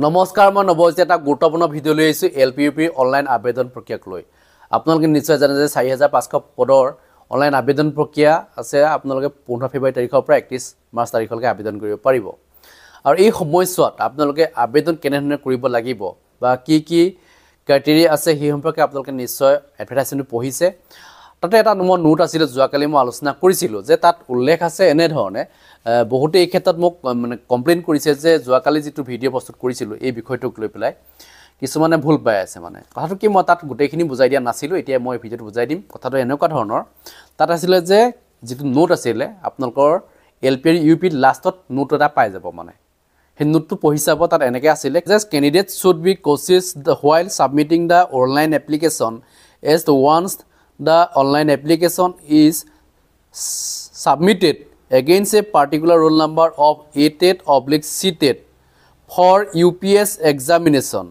নমস্কাৰ মই নৱজিত এটা গুৰুত্বপূৰ্ণ ভিডিঅ' লৈ আহিছোঁ LPUP অনলাইন আবেদন প্ৰক্ৰিয়াক লৈ আপোনালোকে নিশ্চয় জানে যে 4500 পদৰ অনলাইন আবেদন প্ৰক্ৰিয়া আছে আপোনালোকে 15 ফেব্ৰুৱাৰী তাৰিখৰ পৰা 31 মাৰ্চ তাৰিখলৈকে আবেদন কৰিব পাৰিব আৰু এই সময়ছোৱাত আপোনালোকে আবেদন কেনেধৰণে কৰিব লাগিব বা কি ক্ৰাইটেৰিয়া আছে সেই সম্পৰ্কে আপোনালোকে নিশ্চয় এডভাৰটাইজমেণ্ট পঢ়িছে তাতে এটা মোৰ নোট আছিল যোৱাকালি মই আলোচনা কৰিছিলোঁ যে তাত উল্লেখ আছে এনে ধৰণে বহুতে এই ক্ষেত্ৰত মোক মানে কমপ্লেইন কৰিছে যে যোৱাকালি যেটো ভিডিঅ' প্ৰস্তুত কৰিছিলোঁ এই বিষয়টোক লৈ পেলাই কিছুমানে ভুল পাই আছে মানে কথাটো কি মই তাত গোটেইখিনি বুজাই দিয়া নাছিলোঁ এতিয়া মই ভিডিঅ'টো বুজাই দিম কথাটো এনেকুৱা ধৰণৰ তাত আছিল যে যেটো নোট আছিল আপোনালোকৰ LPUP লাষ্টত নোট এটা পাই যাব মানে হে নোটটো পঢ়ি চাব তাত এনেকৈ আছিল যে ক্যান্ডিডেট শুড বি কচিয়াছ while submitting the online application as the once the online application is submitted against a particular roll number of A-TET/C-TET for UPS examination,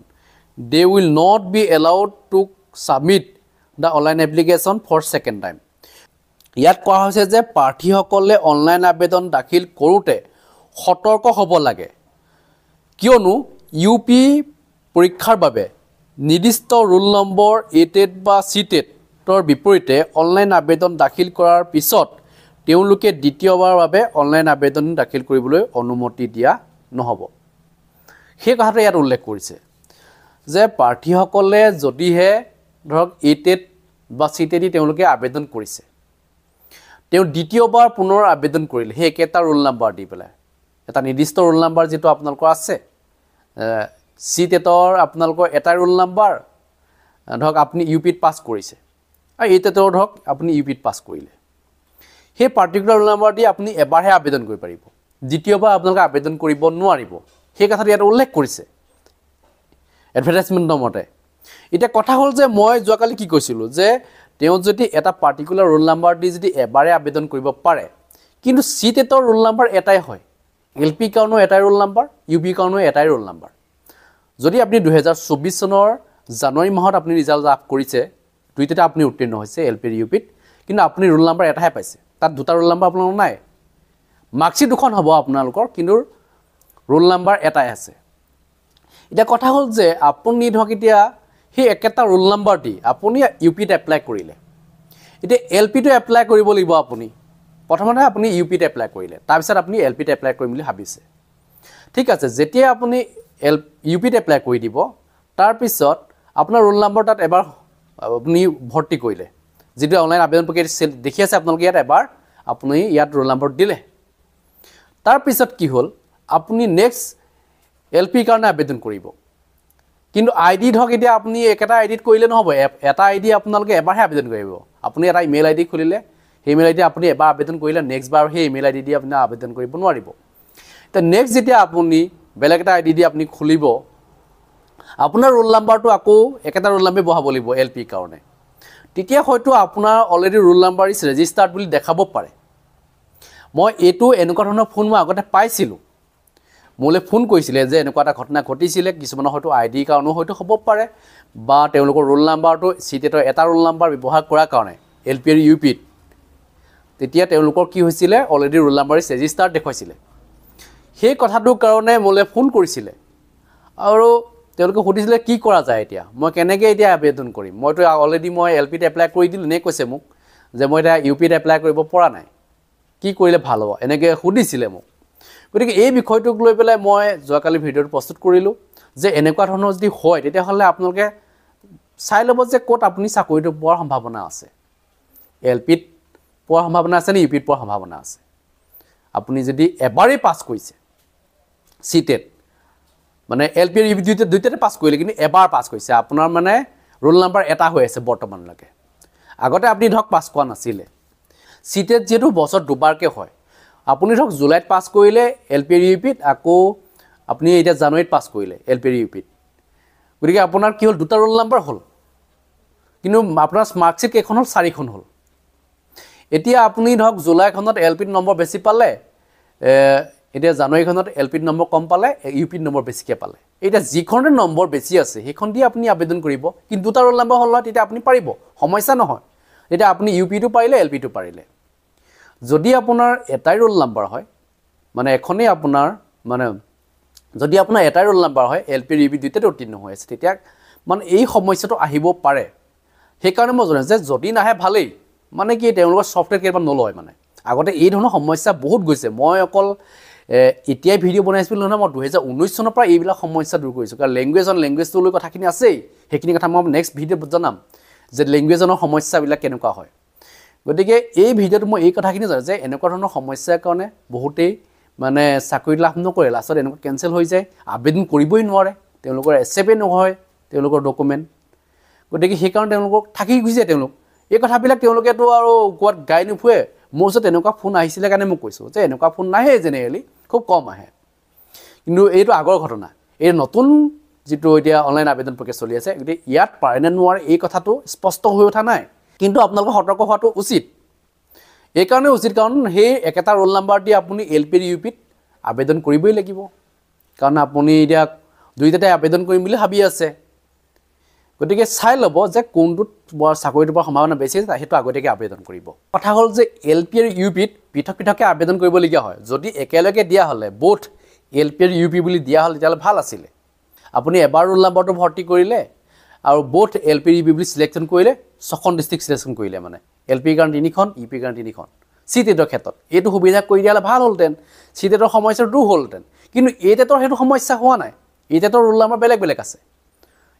they will not be allowed to submit the online application for second time. ইয়াত কোৱা হৈছে যে প্ৰাৰ্থীসকলে online আবেদন দাখিল কৰোঁতে সতৰ্ক হ'ব লাগে কিয়নো UP পৰীক্ষাৰ বাবে নিৰ্দিষ্ট ৰোল নম্বৰ A-TET বা C-TET ৰ বিপৰীতে অনলাইন আবেদন দাখিল কৰাৰ পিছত তেওঁলোকে দ্বিতীয়বাৰৰ বাবে অনলাইন আবেদন দাখিল কৰিবলৈ অনুমতি দিয়া নহব সেই কথাটো ইয়াত উল্লেখ কৰিছে যে প্ৰাৰ্থীসকলে যদিহে ধৰক A-TET বা C-TET তেওঁলোকে আবেদন কৰিছে তেওঁ দ্বিতীয়বাৰ পুনৰ আবেদন কৰিলে সেই একেটা ৰোল নম্বৰ দি পেলাই এটা নিৰ্দিষ্ট ৰোল নম্বৰ যেটো আপোনালোকৰ আছে C-TETৰ আপোনালোকৰ এটা ৰোল নম্বৰ ধৰক আপুনি UPত পাছ কৰিছে আৰু A-TETৰ ধৰক আপুনি UPত পাছ কৰিলে সেই পাৰ্টিকুলাৰ ৰোল নম্বৰ দি আপুনি এবাৰহে আবেদন কৰিব পাৰিব দ্বিতীয়বাৰ আপোনালোকে আবেদন কৰিব নোৱাৰিব সেই কথাটো ইয়াত উল্লেখ কৰিছে এডভাৰটাইজমেণ্টৰ মতে এটা কথা হ'ল যে মই যোৱাকালি কি কৈছিলোঁ যে তেওঁ যদি এটা পাৰ্টিকুলাৰ ৰোল নম্বৰ দি যদি এবাৰে আবেদন কৰিব পাৰে কিন্তু C-TETৰ ৰোল নম্বৰ এটাই হয় LP কাৰণেও এটাই ৰোল নম্বৰ UP কাৰণেও এটাই ৰোল নম্বৰ যদি আপুনি 2024 চনৰ জানুৱাৰী মাহত আপুনি ৰিজাল্ট লাভ কৰিছে দুইটাতে আপুনি উত্তীৰ্ণ হৈছে LP আৰু UPত কিন্তু আপুনি ৰোল নম্বৰ এটাহে পাইছে তাত দুটা ৰোল নম্বৰ আপোনালোকৰ নাই মাৰ্কশ্বিট দুখন হ'ব আপোনালোকৰ কিন্তু ৰোল নম্বৰ এটাই আছে এটা কথা হ'ল যে আপুনি ধৰক এতিয়া সেই একেটা ৰোল নম্বৰ দি আপুনি UPত এপ্লাই কৰিলে এতিয়া LPটো এপ্লাই কৰিব লাগিব আপুনি প্ৰথমতে আপুনি UPত এপ্লাই কৰিলে তাৰ পিছত আপুনি LPত এপ্লাই কৰিম বুলি ভাবিছে ঠিক আছে যেতিয়া আপুনি UPত এপ্লাই কৰি দিব তাৰ পিছত আপোনাৰ ৰোল নম্বৰ তাত এবাৰ আপুনি ভৰ্তি কৰিলে যেটো অনলাইন আবেদন প্ৰক্ৰিয়া দেখি আছে আপোনালোকে ইয়াত এবাৰ আপুনি ইয়াত ৰোল নম্বৰ দিলে তাৰ পিছত কি হ'ল আপুনি নেক্সট LP কাৰণে আবেদন কৰিব কিন্তু আইডি ধৰক এতিয়া আপুনি একেটা আইডিত কৰিলে নহব এটা আইডি আপোনালোকে এবাৰহে আবেদন কৰিব আপুনি এটা ইমেইল আইডি খুলিলে সেই ইমেইল আইডি আপুনি এবাৰ আবেদন কৰিলে নেক্সট বাৰ সেই ইমেইল আইডি দি আপুনি আবেদন কৰিব নোৱাৰিব তে নেক্সট যেতিয়া আপুনি বেলেগ এটা আইডি দি আপুনি খুলিব আপোনাৰ ৰোল নম্বৰটো আকৌ একেটা ৰোল নম্বৰ বহাব লাগিব LP কাৰণে তেতিয়া হয়তো আপোনাৰ already roll number is registered বুলি দেখাব পাৰে মই এটো এনেকুৱা ধৰণৰ ফোন মই আগতে পাইছিলোঁ মোলে ফোন কৰিছিলে যে এনেকুৱা এটা ঘটনা ঘটিছিলে কিছুমানৰ হয়তো আইডি কাৰণেও হয়তো হ'ব পাৰে বা তেওঁলোকৰ ৰোল নম্বৰটো C-TETৰ এটা ৰোল নম্বৰ ব্যৱহাৰ কৰাৰ কাৰণে LP আৰু UPত তেতিয়া তেওঁলোকৰ কি হৈছিলে already roll number is registered দেখুৱাইছিলে সেই কথাটোৰ কাৰণে মোলে ফোন কৰিছিলে আৰু তেওঁলোকে সুধিছিলে কি কৰা যায় এতিয়া মই কেনেকৈ এতিয়া আবেদন কৰিম মইতো অলৰেডি মই LPত এপ্লাই কৰি দিলোঁ নে কৈছে মোক যে মই এতিয়া UPত এপ্লাই কৰিব পৰা নাই কি কৰিলে ভাল হ'ব এনেকৈ সুধিছিলে মোক গতিকে এই বিষয়টোক লৈ পেলাই মই যোৱাকালি ভিডিঅ'টো প্ৰস্তুত কৰিলোঁ যে এনেকুৱা ধৰণৰ যদি হয় তেতিয়াহ'লে আপোনালোকে চাই ল'ব যে ক'ত আপুনি চাকৰিটো পোৱাৰ সম্ভাৱনা আছে LPত পোৱাৰ সম্ভাৱনা আছে নে UPত পোৱাৰ সম্ভাৱনা আছে আপুনি যদি এবাৰেই পাছ কৰিছে C-TET মানে LP আৰু UP দুইটাতে পাছ কৰিলে কিন্তু এবাৰ পাছ কৰিছে আপোনাৰ মানে ৰোল নম্বৰ এটা হৈ আছে বৰ্তমানলৈকে আগতে আপুনি ধৰক পাছ কৰা নাছিলে C-TET যেটো বছৰ দুবাৰকৈ হয় আপুনি ধৰক জুলাইত পাছ কৰিলে LP আৰু UPত আকৌ আপুনি এতিয়া জানুৱাৰীত পাছ কৰিলে LP আৰু UPত গতিকে আপোনাৰ কি হ'ল দুটা ৰোল নম্বৰ হ'ল কিন্তু আপোনাৰ মাৰ্কশ্বিট কেইখন হ'ল 4খন হ'ল এতিয়া আপুনি ধৰক জুলাইখনত LPত নম্বৰ বেছি পালে এতিয়া জানুৱাৰীখনত LPত নম্বৰ কম পালে UPত নম্বৰ বেছিকৈ পালে এতিয়া যিখনৰ নম্বৰ বেছি আছে সেইখন দি আপুনি আবেদন কৰিব কিন্তু দুটা ৰোল নম্বৰ হ'ল তেতিয়া আপুনি পাৰিব সমস্যা নহয় এতিয়া আপুনি UPটো পাৰিলে LPটো পাৰিলে যদি আপোনাৰ এটাই ৰোল নম্বৰ হয় মানে এখনেই আপোনাৰ মানে যদি আপোনাৰ এটাই ৰোল নাম্বাৰ হয় LP আৰু UP দুইটাতে উত্তীৰ্ণ হৈ আছে তেতিয়া মানে এই সমস্যাটো আহিব পাৰে সেইকাৰণে মই জনাইছোঁ যে যদি নাহে ভালেই মানে কি তেওঁলোকৰ ছফ্টৱেৰ কেইটামান নলয় মানে আগতে এই ধৰণৰ সমস্যা বহুত গৈছে মই অকল এতিয়াই ভিডিঅ' বনাইছিলোঁ নহয় মই 2019 চনৰ পৰা এইবিলাক সমস্যা দূৰ কৰিছোঁ কাৰণ লেংগুৱেজটো লৈ কথাখিনি আছেই সেইখিনি কথা মই নেক্সট ভিডিঅ'ত জনাম যে লেংগুৱেজৰ সমস্যাবিলাক কেনেকুৱা হয় গতিকে এই ভিডিঅ'ত মই এই কথাখিনি জানো যে এনেকুৱা ধৰণৰ সমস্যাৰ কাৰণে বহুতেই মানে চাকৰি লাভ নকৰে লাষ্টত এনেকুৱা কেনচেল হৈ যায় আবেদন কৰিবই নোৱাৰে তেওঁলোকৰ এচেপে নহয় তেওঁলোকৰ ডকুমেণ্ট গতিকে সেইকাৰণে তেওঁলোকক থাকি গুচি যায় তেওঁলোক এই কথাবিলাক তেওঁলোকেতো আৰু কোৱাত গাই নুফুৱে মোৰ ওচৰত এনেকুৱা ফোন আহিছিলে কাৰণে মই কৈছোঁ যে এনেকুৱা ফোন নাহে জেনেৰেলি খুব কম আহে কিন্তু এইটো আগৰ ঘটনা এই নতুন যিটো এতিয়া অনলাইন আবেদন প্ৰক্ৰিয়া চলি আছে গতিকে ইয়াত পাৰে নে নোৱাৰে এই কথাটো স্পষ্ট হৈ উঠা নাই কিন্তু আপোনালোকে সতৰ্ক হোৱাটো উচিত এইকাৰণে উচিত কাৰণ সেই একেটা ৰোল নাম্বাৰ দি আপুনি LP আৰু UPত আবেদন কৰিবই লাগিব কাৰণ আপুনি এতিয়া দুইটাতে আবেদন কৰিম বুলি ভাবি আছে গতিকে চাই ল'ব যে কোনটোত চাকৰিটোৰ পৰা সম্ভাৱনা বেছি আছে সেইটো আগতীয়াকৈ আবেদন কৰিব কথা হ'ল যে LP আৰু UPত পৃথক পৃথককৈ আবেদন কৰিবলগীয়া হয় যদি একেলগে দিয়া হ'লে বোথ LP আৰু UP বুলি দিয়া হ'লে তেতিয়াহ'লে ভাল আছিলে আপুনি এবাৰ ৰোল নাম্বাৰটো ভৰ্তি কৰিলে আৰু বোথ LP আৰু UP বুলি চিলেকশ্যন কৰিলে 6খন ডিষ্ট্ৰিক্ট চিলেকশ্যন কৰিলে মানে LP কাৰণ 3খন UP কাৰণ 3খন চিটেটৰ ক্ষেত্ৰত এইটো সুবিধা কৰি দিয়ালে ভাল হ'লহেঁতেন চিটেটৰ সমস্যাটো দূৰ হ'লহেঁতেন কিন্তু এইটেটৰ সেইটো সমস্যা হোৱা নাই এইটেটৰ ৰোল নাম্বাৰ বেলেগ বেলেগ আছে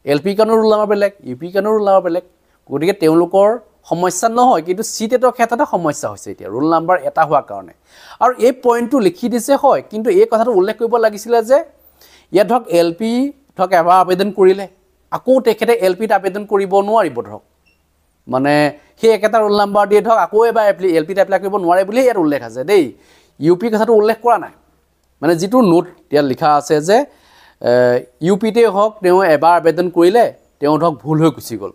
LP কাৰণৰ ৰোল নাম্বাৰ বেলেগ UP কাৰণৰ ৰোল নাম্বাৰ বেলেগ গতিকে তেওঁলোকৰ সমস্যা নহয় কিন্তু চিটেটৰ ক্ষেত্ৰতে সমস্যা হৈছে এতিয়া ৰোল নাম্বাৰ এটা হোৱাৰ কাৰণে আৰু এই পইণ্টটো লিখি দিছে হয় কিন্তু এই কথাটো উল্লেখ কৰিব লাগিছিলে যে ইয়াত ধৰক LP ধৰক এবাৰ আবেদন কৰিলে আকৌ তেখেতে LPত আবেদন কৰিব নোৱাৰিব ধৰক মানে সেই একেটা ৰোল নাম্বাৰ দিয়ে ধৰক আকৌ এবাৰ LPত এপ্লাই কৰিব নোৱাৰে বুলি ইয়াত উল্লেখ আছে দেই UP কথাটো উল্লেখ কৰা নাই মানে যিটো নোট ইয়াত লিখা আছে যে UPতে হওক তেওঁ এবাৰ আবেদন কৰিলে তেওঁ ধৰক ভুল হৈ গুচি গ'ল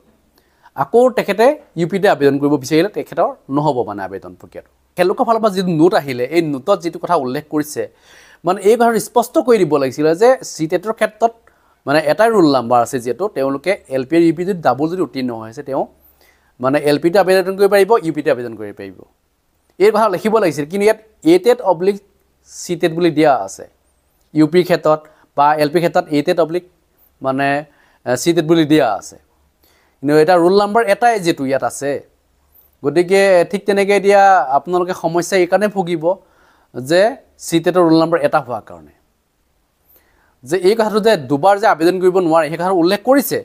আকৌ তেখেতে UPতে আবেদন কৰিব বিচাৰিলে তেখেতৰ নহ'ব মানে আবেদন প্ৰক্ৰিয়াটো তেওঁলোকৰ ফালৰ পৰা যিটো নোট আহিলে এই নোটত যিটো কথা উল্লেখ কৰিছে মানে এই কথাটো স্পষ্ট কৰি দিব লাগিছিলে যে চিটেটৰ ক্ষেত্ৰত মানে এটাই ৰোল নাম্বাৰ আছে যিহেতু তেওঁলোকে LP আৰু UP যদি ডাবল যদি উত্তীৰ্ণ হৈ আছে তেওঁ মানে LPতে আবেদন কৰিব পাৰিব UPতে আবেদন কৰিব পাৰিব এই কথা লিখিব লাগিছিল কিন্তু ইয়াত ATET/CTET বুলি দিয়া আছে UP ক্ষেত্ৰত বা LP ক্ষেত্ৰত ATET/ মানে CTET বুলি দিয়া আছে কিন্তু এটা ৰোল নাম্বাৰ এটাই যেটো ইয়াত আছে গতিকে ঠিক তেনেকৈ এতিয়া আপোনালোকে সমস্যা এই কাৰণে ভুগিব যে চিটেটৰ ৰোল নাম্বাৰ এটা হোৱাৰ কাৰণে যে এই কথাটো যে দুবাৰ যে আবেদন কৰিব নোৱাৰে সেই কথাটো উল্লেখ কৰিছে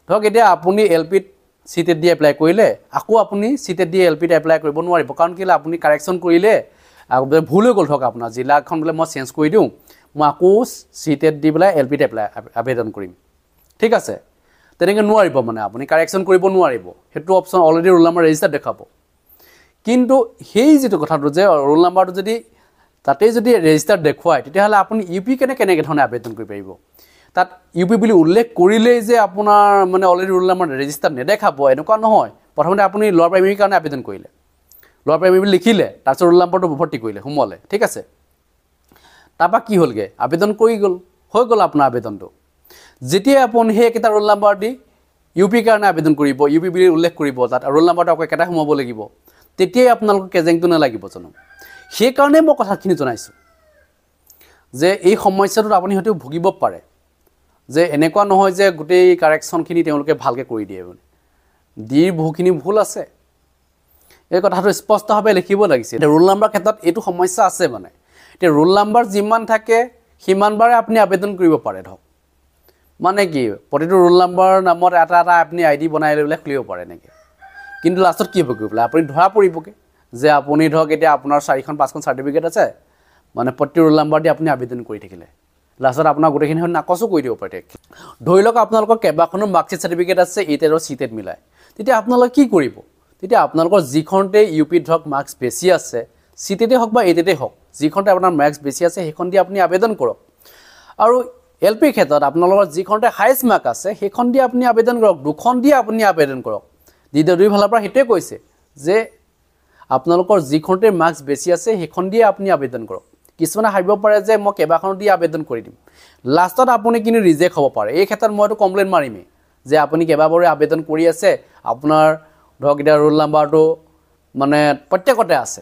ধৰক এতিয়া আপুনি LPত চিটেট দি এপ্লাই কৰিলে আকৌ আপুনি চিটেট দি LPত এপ্লাই কৰিব নোৱাৰিব কাৰণ কেলৈ আপুনি কাৰেকশ্যন কৰিলে ভুল হৈ গ'ল ধৰক আপোনাৰ জিলাখন বোলে মই চেঞ্জ কৰি দিওঁ মই আকৌ চিটেট দি পেলাই LPত এপ্লাই আবেদন কৰিম ঠিক আছে তেনেকৈ নোৱাৰিব মানে আপুনি কাৰেকশ্যন কৰিব নোৱাৰিব সেইটো option already roll number register দেখাব কিন্তু সেই যিটো কথাটো যে ৰোল নাম্বাৰটো যদি তাতেই যদি ৰেজিষ্টাৰ দেখুৱায় তেতিয়াহ'লে আপুনি UP কেনেকৈ ধৰণে আবেদন কৰিব পাৰিব তাত UP বুলি উল্লেখ কৰিলেই যে আপোনাৰ মানে অলৰেডি ৰোল নাম্বাৰ ৰেজিষ্টাৰ নেদেখাব এনেকুৱা নহয় প্ৰথমতে আপুনি লোৱাৰ প্ৰাইমেৰীৰ কাৰণে আবেদন কৰিলে লোৱাৰ প্ৰাইমেৰী বুলি লিখিলে তাৰপিছত ৰোল নাম্বাৰটো ভৰ্তি কৰিলে সোমালে ঠিক আছে তাৰপৰা কি হ'লগৈ আবেদন কৰি গ'ল হৈ গ'ল আপোনাৰ আবেদনটো যেতিয়া আপুনি সেই একেটা ৰোল নাম্বাৰ দি UP কাৰণে আবেদন কৰিব UP বুলি উল্লেখ কৰিব তাত ৰোল নাম্বাৰটো আকৌ একেটা সোমাব লাগিব তেতিয়াই আপোনালোকৰ কেজেংটো নালাগিব জানো সেইকাৰণে মই কথাখিনি জনাইছোঁ যে এই সমস্যাটোত আপুনি হয়তো ভুগিব পাৰে যে এনেকুৱা নহয় যে গোটেই কাৰেকশ্যনখিনি তেওঁলোকে ভালকৈ কৰি দিয়ে মানে বহুখিনি ভুল আছে এই কথাটো স্পষ্টভাৱে লিখিব লাগিছিল এতিয়া ৰোল নাম্বাৰ ক্ষেত্ৰত এইটো সমস্যা আছে মানে এতিয়া ৰোল নাম্বাৰ যিমান থাকে সিমানবাৰে আপুনি আবেদন কৰিব পাৰে ধৰক মানে কি প্ৰতিটো ৰোল নাম্বাৰ নামত এটা এটা আপুনি ID বনাই লৈ পেলাই খুলিব পাৰে এনেকৈ কিন্তু লাষ্টত কি হ'ব গৈ পেলাই আপুনি ধৰা পৰিবগৈ যে আপুনি ধৰক এতিয়া আপোনাৰ 4খন 5খন চাৰ্টিফিকেট আছে মানে প্ৰতি ৰোল নাম্বাৰ দি আপুনি আবেদন কৰি থাকিলে লাষ্টত আপোনাৰ গোটেইখিনি নাকচো কৰি দিব পাৰে ধৰি লওক আপোনালোকৰ কেইবাখনো মাৰ্কশ্বিট চাৰ্টিফিকেট আছে ATET আৰু CTET মিলাই তেতিয়া আপোনালোকে কি কৰিব তেতিয়া আপোনালোকৰ যিখনতে UPত ধৰক মাৰ্কছ বেছি আছে CTET হওক বা ATET হওক যিখনতে আপোনাৰ মাৰ্কছ বেছি আছে সেইখন দি আপুনি আবেদন কৰক আৰু LP ক্ষেত্ৰত আপোনালোকৰ যিখনতে হাইয়েষ্ট মাৰ্ক আছে সেইখন দি আপুনি আবেদন কৰক দুখন দি আপুনি আবেদন কৰক দুই ফালৰ পৰা সেইটোৱে কৈছে যে আপোনালোকৰ যিখনতে মাৰ্কছ বেছি আছে সেইখন দিয়ে আপুনি আবেদন কৰক কিছুমানে ভাবিব পাৰে যে মই কেইবাখনো দি আবেদন কৰি দিম লাষ্টত আপুনি কিন্তু ৰিজেক্ট হ'ব পাৰে এই ক্ষেত্ৰত মইতো কমপ্লেইন মাৰিমেই যে আপুনি কেইবাবাৰে আবেদন কৰি আছে আপোনাৰ ধৰক এতিয়া ৰোল নাম্বাৰটো মানে প্ৰত্যেকতে আছে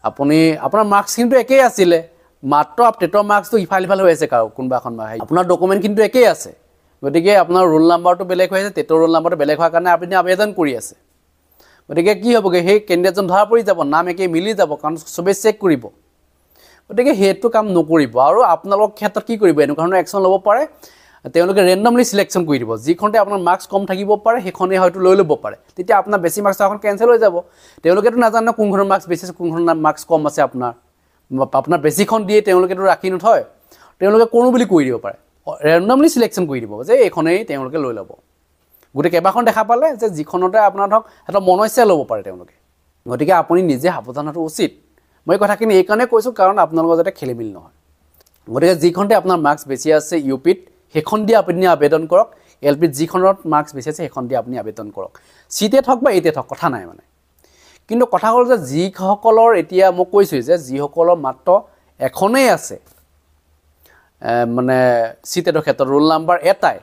আপুনি আপোনাৰ মাৰ্কছ কিন্তু একেই আছিলে মাত্ৰ টেটৰ মাৰ্কছটো ইফাল ইফাল হৈ আছে কোনোবা এখন আপোনাৰ ডকুমেণ্ট কিন্তু একেই আছে গতিকে আপোনাৰ ৰোল নাম্বাৰটো বেলেগ হৈ আছে টেটৰ ৰোল নাম্বাৰটো বেলেগ হোৱাৰ কাৰণে আপুনি আবেদন কৰি আছে গতিকে কি হ'বগৈ সেই কেণ্ডিডেটজন ধৰা পৰি যাব নাম একেই মিলি যাব কাৰণ চবেই চেক কৰিব গতিকে সেইটো কাম নকৰিব আৰু আপোনালোকৰ ক্ষেত্ৰত কি কৰিব এনেকুৱা ধৰণৰ একশ্যন ল'ব পাৰে তেওঁলোকে ৰেণ্ডমলি চিলেকশ্যন কৰি দিব যিখনতে আপোনাৰ মাৰ্কছ কম থাকিব পাৰে সেইখনেই হয়তো লৈ ল'ব পাৰে তেতিয়া আপোনাৰ বেছি মাৰ্কছ এখন কেঞ্চেল হৈ যাব তেওঁলোকেতো নাজানে কোনখনৰ মাৰ্কছ বেছি আছে কোনখনৰ মাৰ্কছ কম আছে আপোনাৰ বেছিখন দিয়ে তেওঁলোকেতো ৰাখি নথয় তেওঁলোকে কোনো বুলি কৈ দিব পাৰে ৰেণ্ডমলি চিলেকশ্যন কৰি দিব যে এইখনেই তেওঁলোকে লৈ ল'ব গোটেই কেইবাখন দেখা পালে যে যিখনতে আপোনাৰ ধৰক এটা মনইচ্ছা ল'ব পাৰে তেওঁলোকে গতিকে আপুনি নিজে সাৱধান হোৱাটো উচিত মই কথাখিনি এইকাৰণে কৈছোঁ কাৰণ আপোনালোকৰ যাতে খেলিমেলি নহয় গতিকে যিখনতে আপোনাৰ মাৰ্কছ বেছি আছে ইউপিত সেইখন দিয়ে আপুনি আবেদন কৰক এলপিত যিখনত মাৰ্কছ বেছি আছে সেইখন দিয়ে আপুনি আবেদন কৰক চিটেট হওক বা এইটেট হওক কথা নাই মানে কিন্তু কথা হ'ল যে যিসকলৰ এতিয়া মই কৈছোঁ যে যিসকলৰ মাত্ৰ এখনেই আছে মানে চিটেটৰ ক্ষেত্ৰত ৰোল নাম্বাৰ এটাই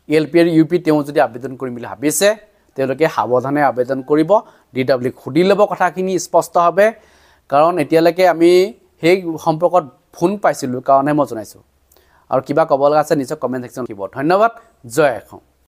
এলপি আৰু ইউপি তেওঁ যদি আবেদন কৰিম বুলি ভাবিছে তেওঁলোকে সাৱধানে আবেদন কৰিব DW সুধি ল'ব কথাখিনি স্পষ্টভাৱে কাৰণ এতিয়ালৈকে আমি সেই সম্পৰ্কত ফোন পাইছিলোঁ কাৰণে মই জনাইছোঁ আৰু কিবা ক'ব লগা আছে নিশ্চয় কমেণ্ট ছেকশ্যনত দিব ধন্যবাদ জয় অসম